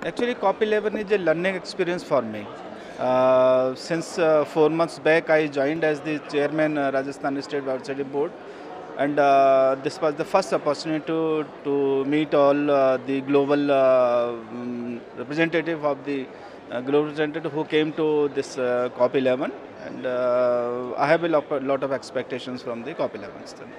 Actually, COP11 is a learning experience for me. Since 4 months back, I joined as the chairman Rajasthan State Biodiversity Board, and this was the first opportunity to meet all the global representative of the global representative who came to this COP11, and I have lot of expectations from the COP11 study.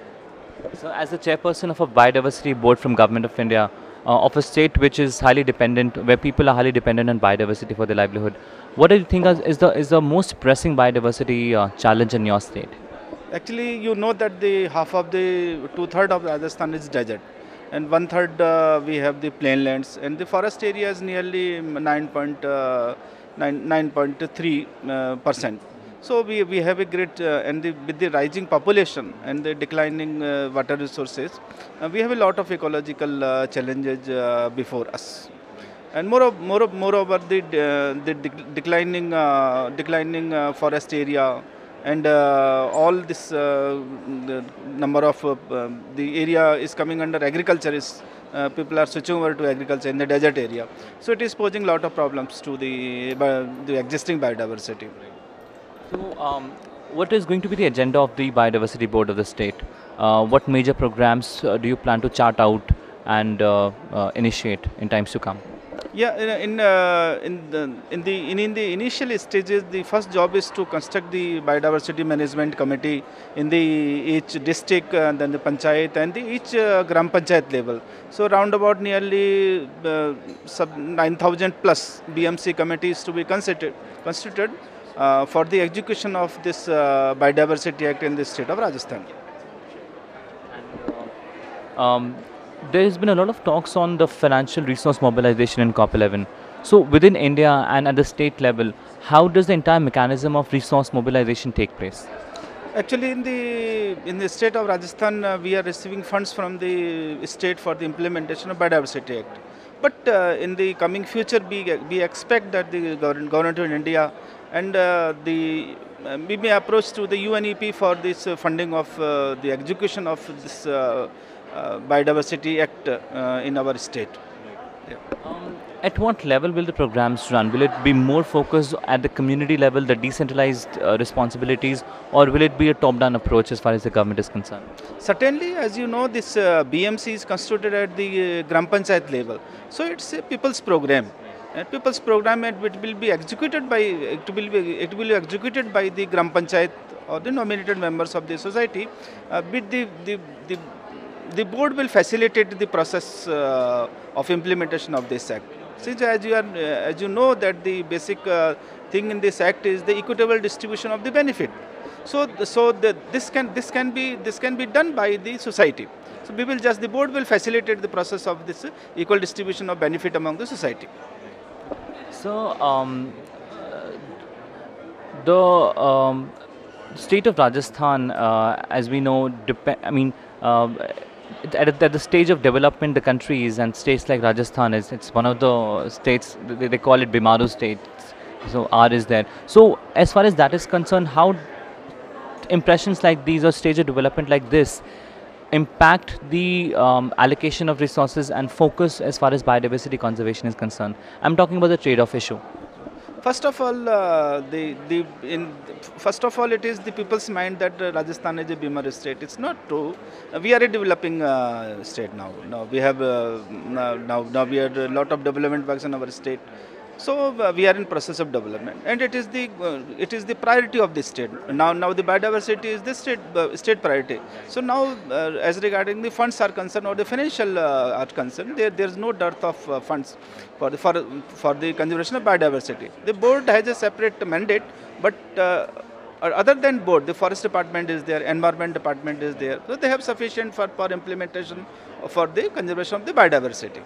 So, as the chairperson of a biodiversity board from Government of India, of a state which is highly dependent, where people are highly dependent on biodiversity for their livelihood, what do you think is the most pressing biodiversity challenge in your state? Actually, you know that the half of the two-third of Rajasthan is desert, and one-third we have the plain lands, and the forest area is nearly 9.3%. So we have a great and with the rising population and the declining water resources, we have a lot of ecological challenges before us. And moreover, declining forest area and all this the number of the area is coming under agriculture is people are switching over to agriculture in the desert area. So it is posing a lot of problems to the existing biodiversity. So, what is going to be the agenda of the biodiversity board of the state? What major programs do you plan to chart out and initiate in times to come? Yeah, in the initial stages, the first job is to construct the biodiversity management committee in the each district, then the panchayat and the each gram panchayat level. So round about nearly sub 9,000 plus BMC committees to be constituted for the execution of this biodiversity act in the state of Rajasthan. Um, there has been a lot of talks on the financial resource mobilization in COP11. So, within India and at the state level, how does the entire mechanism of resource mobilization take place? Actually, in the state of Rajasthan, we are receiving funds from the state for the implementation of Biodiversity Act. But in the coming future, we expect that the government of India and we may approach to the UNEP for this funding of the execution of this Biodiversity Act in our state. Yeah. At what level will the programs run? Will it be more focused at the community level, the decentralized responsibilities, or will it be a top-down approach as far as the government is concerned? Certainly, as you know, this BMC is constituted at the Gram Panchayat level. So it's a people's program. And people's program it will be executed by it will be executed by the Gram Panchayat or the nominated members of the society. With the board will facilitate the process of implementation of this act. Since as you know that the basic thing in this act is the equitable distribution of the benefit. This can be done by the society. So the board will facilitate the process of this equal distribution of benefit among the society. So, the state of Rajasthan, as we know, at the stage of development, the country is, and states like Rajasthan it's one of the states, they call it Bimaru states. So R is there. So as far as that is concerned, how impressions like these or stage of development like this impact the allocation of resources and focus as far as biodiversity conservation is concerned? I'm talking about the trade-off issue. First of all, first of all, it is the people's mind that Rajasthan is a Bimar state. It's not true. We are a developing state now. Now we have now we have a lot of development works in our state. So we are in process of development, and it is the priority of the state. Now the biodiversity is the state priority. So now, as regarding the funds are concerned or the financial are concerned, there is no dearth of funds for the conservation of biodiversity. The board has a separate mandate, but other than board, the forest department is there, environment department is there. So they have sufficient for implementation for the conservation of the biodiversity.